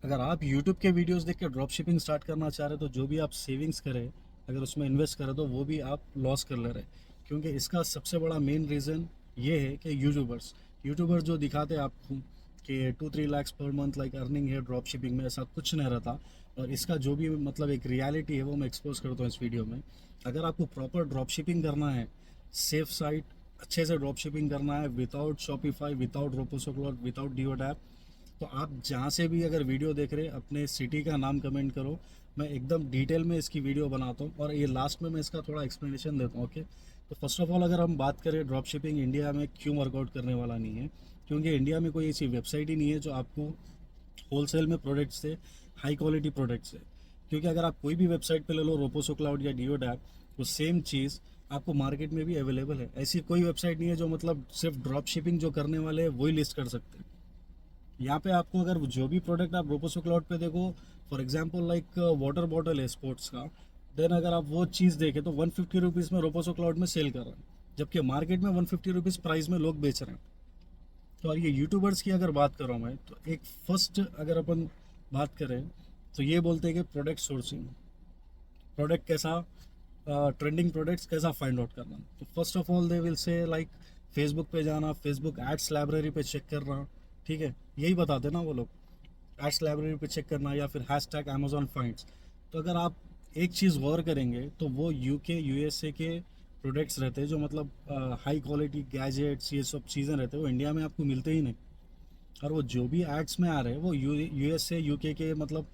अगर आप यूट्यूब के वीडियोस देख के ड्रॉप शिपिंग स्टार्ट करना चाह रहे हो तो जो भी आप सेविंग्स करें, अगर उसमें इन्वेस्ट करें तो वो भी आप लॉस कर ले रहे हैं। क्योंकि इसका सबसे बड़ा मेन रीज़न ये है कि यूट्यूबर्स जो दिखाते हैं आपको कि 2-3 lakh per month like earning है ड्रॉप शिपिंग में, ऐसा कुछ नहीं रहता। और इसका जो भी मतलब एक रियलिटी है वो मैं एक्सपोज करता हूँ इस वीडियो में। अगर आपको प्रॉपर ड्रॉप शिपिंग करना है, सेफ साइट अच्छे से ड्रॉप शिपिंग करना है, without Shopify, without Roposo Clout, without डिओड ऐप, तो आप जहाँ से भी अगर वीडियो देख रहे हैं अपने सिटी का नाम कमेंट करो। मैं एकदम डिटेल में इसकी वीडियो बनाता हूँ और ये लास्ट में मैं इसका थोड़ा एक्सप्लेनेशन देता हूँ। ओके, तो फर्स्ट ऑफ ऑल अगर हम बात करें ड्रॉप शिपिंग इंडिया में क्यों वर्कआउट करने वाला नहीं है, क्योंकि इंडिया में कोई ऐसी वेबसाइट ही नहीं है जो आपको होलसेल में प्रोडक्ट्स से, हाई क्वालिटी प्रोडक्ट्स है। क्योंकि अगर आप कोई भी वेबसाइट पे ले लो, रोपोसो क्लाउड या डिओड ऐप, वो सेम चीज़ आपको मार्केट में भी अवेलेबल है। ऐसी कोई वेबसाइट नहीं है जो मतलब सिर्फ ड्रॉप शिपिंग जो करने वाले हैं वही लिस्ट कर सकते हैं। यहाँ पे आपको अगर जो भी प्रोडक्ट आप रोपोसो क्लाउड पे देखो, for example like water bottle है स्पोर्ट्स का, देन अगर आप वो चीज़ देखें तो 150 रुपीज़ में रोपोसो क्लाउड में सेल कर रहे हैं, जबकि मार्केट में 150 रुपीज़ प्राइस में लोग बेच रहे हैं। तो और ये यूट्यूबर्स की अगर बात करूँ मैं, तो एक फर्स्ट अगर अपन बात करें तो ये बोलते हैं कि प्रोडक्ट सोर्सिंग, प्रोडक्ट कैसा, ट्रेंडिंग प्रोडक्ट्स कैसा फाइंड आउट करना। तो first of all they will say like Facebook पे जाना, फेसबुक एड्स लाइब्रेरी पे चेक करना। ठीक है, यही बताते ना वो लोग, एड्स लाइब्रेरी पे चेक करना या फिर हैश टैग अमेजोन फाइंड्स। तो अगर आप एक चीज़ गौर करेंगे तो वो यूके यूएसए के प्रोडक्ट्स रहते हैं जो मतलब हाई क्वालिटी गैजेट्स, ये सब चीज़ें रहते हैं, वो इंडिया में आपको मिलते ही नहीं। और वो जो भी एड्स में आ रहे हैं वो यूएसए यूके के मतलब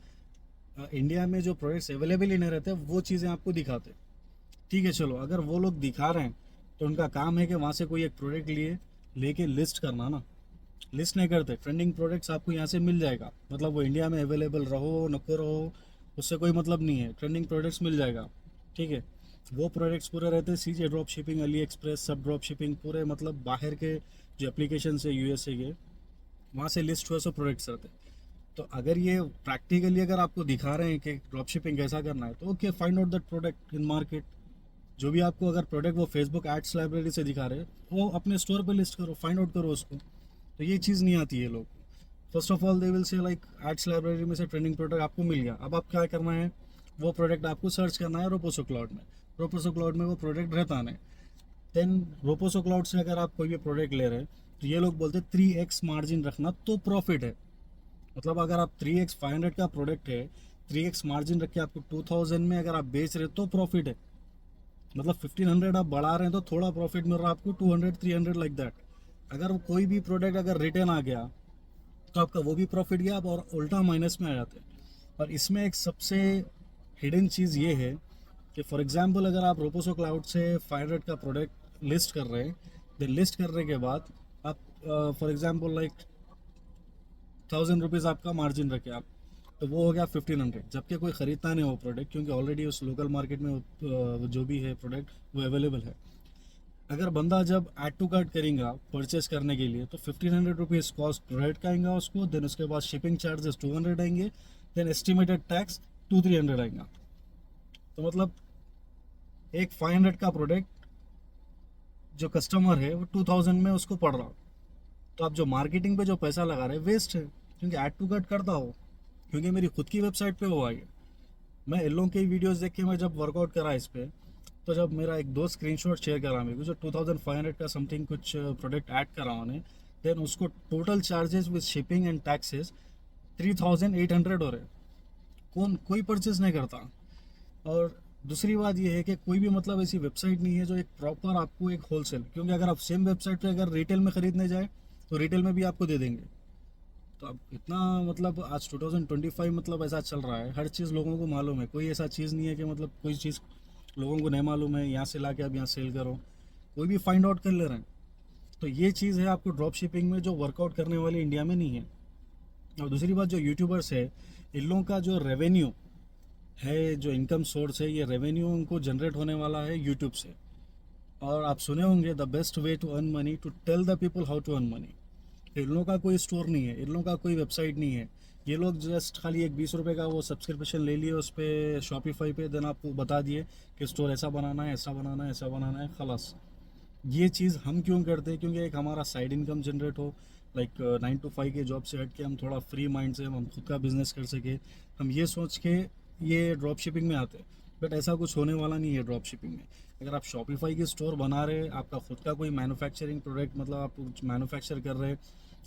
इंडिया में जो प्रोडक्ट्स अवेलेबल ही नहीं रहते वो चीज़ें आपको दिखाते। ठीक है, चलो अगर वो लोग दिखा रहे हैं तो उनका काम है कि वहाँ से कोई एक प्रोडक्ट लेके लिस्ट करना ना। लिस्ट नहीं करते, ट्रेंडिंग प्रोडक्ट्स आपको यहाँ से मिल जाएगा, मतलब वो इंडिया में अवेलेबल रहो नको रहो उससे कोई मतलब नहीं है, ट्रेंडिंग प्रोडक्ट्स मिल जाएगा। ठीक है, वो प्रोडक्ट्स पूरे रहते हैं सीजे ड्रॉप शिपिंग, अली एक्सप्रेस, सब ड्रॉप शिपिंग, पूरे मतलब बाहर के जो एप्लीकेशन है यूएसए के, वहाँ से लिस्ट हुए सब प्रोडक्ट्स रहते हैं। तो अगर ये प्रैक्टिकली अगर आपको दिखा रहे हैं कि ड्रॉप शिपिंग कैसा करना है, तो okay, find out that product in market. जो भी आपको अगर प्रोडक्ट वो फेसबुक एड्स लाइब्रेरी से दिखा रहे हैं वो अपने स्टोर पे लिस्ट करो, फाइंड आउट करो उसको। तो ये चीज़ नहीं आती है लोग। First of all they will say like ads library में से ट्रेंडिंग प्रोडक्ट आपको मिल गया, अब आप क्या करना है, वो प्रोडक्ट आपको सर्च करना है रोपोसो क्लाउड में। रोपोसो क्लाउड में वो प्रोडक्ट रहता नहीं। देन रोपोसो क्लाउड से अगर आप कोई भी प्रोडक्ट ले रहे हैं तो ये लोग बोलते हैं 3x मार्जिन रखना तो प्रॉफिट है। मतलब अगर आप 3x 500 का प्रोडक्ट है, 3x मार्जिन रख के आपको 2000 में अगर आप बेच रहे हो तो प्रॉफिट है। मतलब 1500 आप बढ़ा रहे हैं तो थोड़ा प्रॉफिट मिल रहा है आपको, 200 300 लाइक दैट। अगर वो कोई भी प्रोडक्ट अगर रिटर्न आ गया तो आपका वो भी प्रॉफिट गया, आप और उल्टा माइनस में आ जाते हैं। और इसमें एक सबसे हिडन चीज़ ये है कि फॉर एग्जांपल अगर आप रोपोसो क्लाउड से 500 का प्रोडक्ट लिस्ट कर रहे हैं, देन लिस्ट करने के बाद आप फॉर एग्जांपल लाइक 1000 रुपीज़ आपका मार्जिन रखे आप, तो वो हो गया 1500, जबकि कोई ख़रीदता नहीं वो प्रोडक्ट क्योंकि ऑलरेडी उस लोकल मार्केट में वो जो भी है प्रोडक्ट वो अवेलेबल है। अगर बंदा जब ऐड टू कार्ट करेगा परचेस करने के लिए तो 1500 रुपीज़ कॉस्ट प्रोडक्ट का आएगा उसको, देन उसके बाद शिपिंग चार्जेस 200 आएंगे, देन एस्टिमेटेड टैक्स 200-300 आएगा। तो मतलब एक 500 का प्रोडक्ट जो कस्टमर है वो 2000 में उसको पड़ रहा। तो आप जो मार्केटिंग पे जो पैसा लगा रहे हैं वेस्ट है, क्योंकि ऐड टू कार्ट करता हो, क्योंकि मेरी खुद की वेबसाइट पे हुआ है। मैं इन लोगों की वीडियोस देख के मैं जब वर्कआउट करा इस पे, तो जब मेरा एक दोस्त स्क्रीनशॉट शेयर करा मेरे को जो 2500 का समथिंग कुछ प्रोडक्ट ऐड करा उन्हें, देन उसको total charges with shipping and taxes 3800 हो रहे। कौन कोई परचेज नहीं करता। और दूसरी बात यह है कि कोई भी मतलब ऐसी वेबसाइट नहीं है जो एक प्रॉपर आपको एक होलसेल, क्योंकि अगर आप सेम वेबसाइट पे अगर रिटेल में ख़रीदने जाए तो रिटेल में भी आपको दे देंगे। तो अब इतना मतलब आज 2025 मतलब ऐसा चल रहा है, हर चीज़ लोगों को मालूम है, कोई ऐसा चीज़ नहीं है कि मतलब कोई चीज़ लोगों को नहीं मालूम है यहाँ से ला के आप यहाँ सेल करो, कोई भी फाइंड आउट कर ले रहे हैं। तो ये चीज़ है आपको ड्रॉप शिपिंग में जो वर्कआउट करने वाले इंडिया में नहीं है। और दूसरी बात जो यूट्यूबर्स है, इन लोगों का जो रेवेन्यू है, जो इनकम सोर्स है, ये रेवेन्यू उनको जनरेट होने वाला है यूट्यूब से। और आप सुने होंगे the best way to earn money to tell the people how to earn money. इन लोगों का कोई स्टोर नहीं है, इन लोगों का कोई वेबसाइट नहीं है। ये लोग जस्ट खाली एक 20 रुपये का वो सब्सक्रिप्शन ले लिए उस पर शॉपिफाई पे, देन आपको बता दिए कि स्टोर ऐसा बनाना है, ऐसा बनाना है, ऐसा बनाना है, खलास। ये चीज़ हम क्यों करते हैं, क्योंकि एक हमारा साइड इनकम जनरेट हो, लाइक 9 to 5 के जॉब से हट के हम थोड़ा फ्री माइंड से हम खुद का बिजनेस कर सके, हम ये सोच के ये ड्रॉप शिपिंग में आते हैं। बट ऐसा कुछ होने वाला नहीं है ड्रॉप शिपिंग में। अगर आप शॉपिफाई की स्टोर बना रहे, आपका खुद का कोई मैन्युफैक्चरिंग प्रोडक्ट, मतलब आप कुछ मैन्युफैक्चर कर रहे,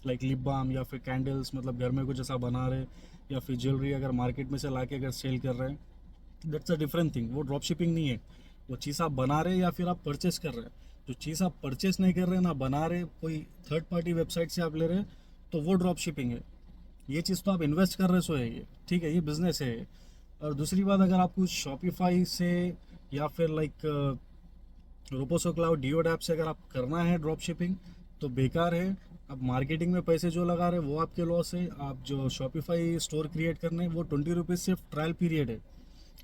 लाइक लिप बाम या फिर कैंडल्स, मतलब घर में कुछ ऐसा बना रहे, या फिर ज्वेलरी अगर मार्केट में से ला के अगर सेल कर रहे हैं, दैट्स अ डिफरेंट थिंग। वो ड्रॉप शिपिंग नहीं है। वो चीज़ आप बना रहे या फिर आप परचेस कर रहे हैं। जो चीज़ आप परचेस नहीं कर रहे ना बना रहे, कोई थर्ड पार्टी वेबसाइट से आप ले रहे हैं, तो वो ड्रॉप शिपिंग है। ये चीज़ तो आप इन्वेस्ट कर रहे सो है, ये ठीक है, ये बिजनेस है। और दूसरी बात, अगर आपको शॉपिफाई से या फिर लाइक रोपोसो क्लाउड डिओड ऐप से अगर आप करना है ड्रॉप शिपिंग, तो बेकार है। आप मार्केटिंग में पैसे जो लगा रहे हैं वो आपके लॉस है। आप जो शॉपिफाई स्टोर क्रिएट करने हैं, वो 20 रुपीज़ सिर्फ ट्रायल पीरियड है।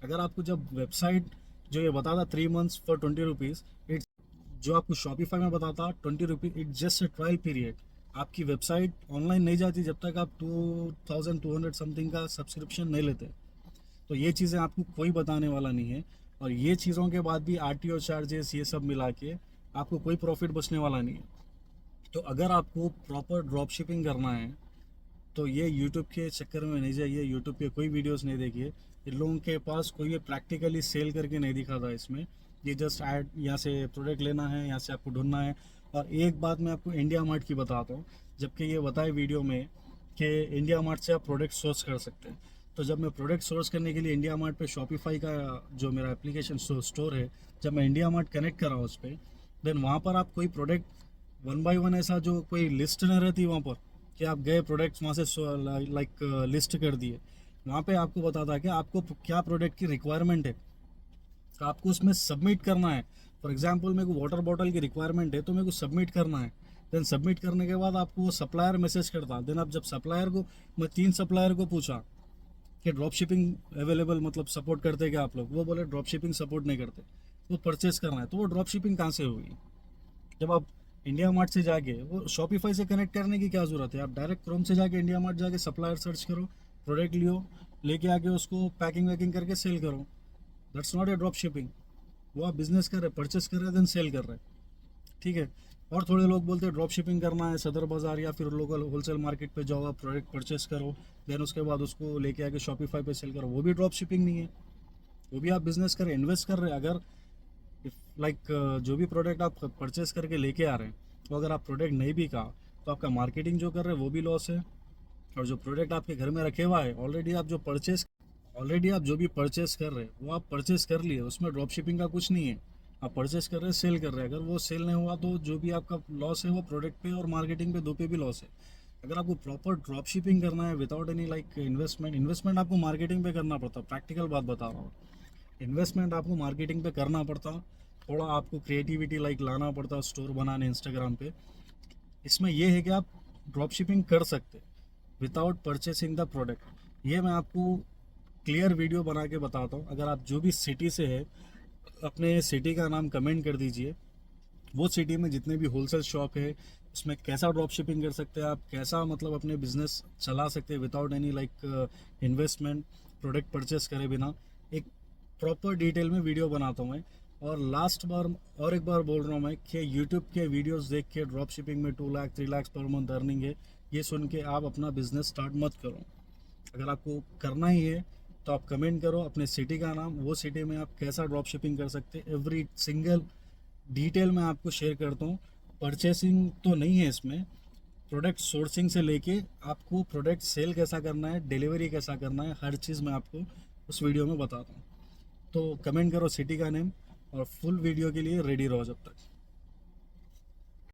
अगर आपको जब वेबसाइट जो ये बताता 3 months फॉर 20 रुपीज़, इट्स जो आपको शॉपिफाई में बताता 20 rupees, it's just a trial period. आपकी वेबसाइट ऑनलाइन नहीं जाती जब तक आप 2200 समथिंग का सब्सक्रिप्शन नहीं लेते। तो ये चीज़ें आपको कोई बताने वाला नहीं है। और ये चीज़ों के बाद भी आरटीओ चार्जेस ये सब मिला के आपको कोई प्रॉफिट बचने वाला नहीं है। तो अगर आपको प्रॉपर ड्रॉप शिपिंग करना है, तो ये यूट्यूब के चक्कर में नहीं जाइए, यूट्यूब पे कोई वीडियोस नहीं देखिए। इन लोगों के पास कोई भी प्रैक्टिकली सेल करके नहीं दिखाता इसमें। ये जस्ट ऐड, यहाँ से प्रोडक्ट लेना है, यहाँ से आपको ढूंढना है। और एक बात मैं आपको इंडिया मार्ट की बताता हूँ, जबकि ये बताए वीडियो में कि इंडिया मार्ट से आप प्रोडक्ट सोर्स कर सकते हैं। तो जब मैं प्रोडक्ट सोर्स करने के लिए इंडिया मार्ट पे शॉपिफाई का जो मेरा एप्लीकेशन स्टोर है, जब मैं इंडिया मार्ट कनेक्ट कर रहा हूँ उस पर, देन वहाँ पर आप कोई प्रोडक्ट वन बाय वन ऐसा जो कोई लिस्ट नहीं रहती वहाँ पर, कि आप गए प्रोडक्ट्स वहाँ से लाइक लिस्ट कर दिए। वहाँ पे आपको बताता है कि आपको क्या प्रोडक्ट की रिक्वायरमेंट है, तो आपको उसमें सबमिट करना है। फॉर एग्जांपल मेरे को वाटर बॉटल की रिक्वायरमेंट है, तो मेरे को सबमिट करना है। देन सबमिट करने के बाद आपको वो सप्लायर मैसेज करता है। देन आप जब सप्लायर को, मैं 3 सप्लायर को पूछा कि ड्रॉप शिपिंग अवेलेबल, मतलब सपोर्ट करते क्या आप लोग, वो बोले ड्रॉप शिपिंग सपोर्ट नहीं करते। वो परचेस करना है, तो वो ड्रॉप शिपिंग कहाँ से होगी? जब आप इंडिया मार्ट से जाके, वो शॉपिफाई से कनेक्ट करने की क्या ज़रूरत है? आप डायरेक्ट क्रोम से जाके इंडिया मार्ट जाके सप्लायर सर्च करो, प्रोडक्ट लियो, लेके आके उसको पैकिंग वैकिंग करके सेल करो। That's not a drop shipping. वो आप बिजनेस कर रहे, परचेस कर रहे, देन सेल कर रहे, ठीक है। और थोड़े लोग बोलते हैं ड्रॉप शिपिंग करना है सदर बाज़ार या फिर लोकल होलसेल मार्केट पे जाओ, आप प्रोडक्ट परचेस करो, देन उसके बाद उसको लेके आके शॉपिफाई पे सेल करो। वो भी ड्रॉप शिपिंग नहीं है, वो भी आप बिजनेस कर रहे, इन्वेस्ट कर रहे हैं। अगर लाइक जो भी प्रोडक्ट आप परचेस करके लेके आ रहे हैं, तो अगर आप प्रोडक्ट नहीं भी कहा, तो आपका मार्केटिंग जो कर रहे हैं वो भी लॉस है। और जो प्रोडक्ट आपके घर में रखे हुआ है ऑलरेडी आप जो भी परचेस कर रहे हैं वो आप परचेस कर लिए, उसमें ड्रॉप शिपिंग का कुछ नहीं है। आप परचेस कर रहे हैं, सेल कर रहे हैं। अगर वो सेल नहीं हुआ, तो जो भी आपका लॉस है वो प्रोडक्ट पे और मार्केटिंग पे, दो पे भी लॉस है। अगर आपको प्रॉपर ड्रॉप शिपिंग करना है विदाउट एनी लाइक इन्वेस्टमेंट आपको मार्केटिंग पे करना पड़ता है। प्रैक्टिकल बात बता रहा हूँ, इन्वेस्टमेंट आपको मार्केटिंग पे करना पड़ता, थोड़ा आपको क्रिएटिविटी लाइक लाना पड़ता स्टोर बनाने इंस्टाग्राम पे। इसमें यह है कि आप ड्रॉप शिपिंग कर सकते विदाउट परचेसिंग द प्रोडक्ट। ये मैं आपको क्लियर वीडियो बना के बताता हूँ। अगर आप जो भी सिटी से है, अपने सिटी का नाम कमेंट कर दीजिए। वो सिटी में जितने भी होलसेल शॉप है, उसमें कैसा ड्रॉप शिपिंग कर सकते हैं आप, कैसा मतलब अपने बिजनेस चला सकते हैं without any like investment, product purchase करे बिना। एक प्रॉपर डिटेल में वीडियो बनाता हूँ मैं। और लास्ट बार और एक बार बोल रहा हूँ मैं कि यूट्यूब के वीडियोस देख के ड्रॉप शिपिंग में 2 lakh 3 lakh per month earning है, ये सुन के आप अपना बिजनेस स्टार्ट मत करो। अगर आपको करना ही है, तो आप कमेंट करो अपने सिटी का नाम, वो सिटी में आप कैसा ड्रॉप शिपिंग कर सकते हैं, एवरी सिंगल डिटेल मैं आपको शेयर करता हूँ। परचेसिंग तो नहीं है इसमें, प्रोडक्ट सोर्सिंग से लेके आपको प्रोडक्ट सेल कैसा करना है, डिलीवरी कैसा करना है, हर चीज़ मैं आपको उस वीडियो में बताता हूँ। तो कमेंट करो सिटी का नेम, और फुल वीडियो के लिए रेडी रहो जब तक।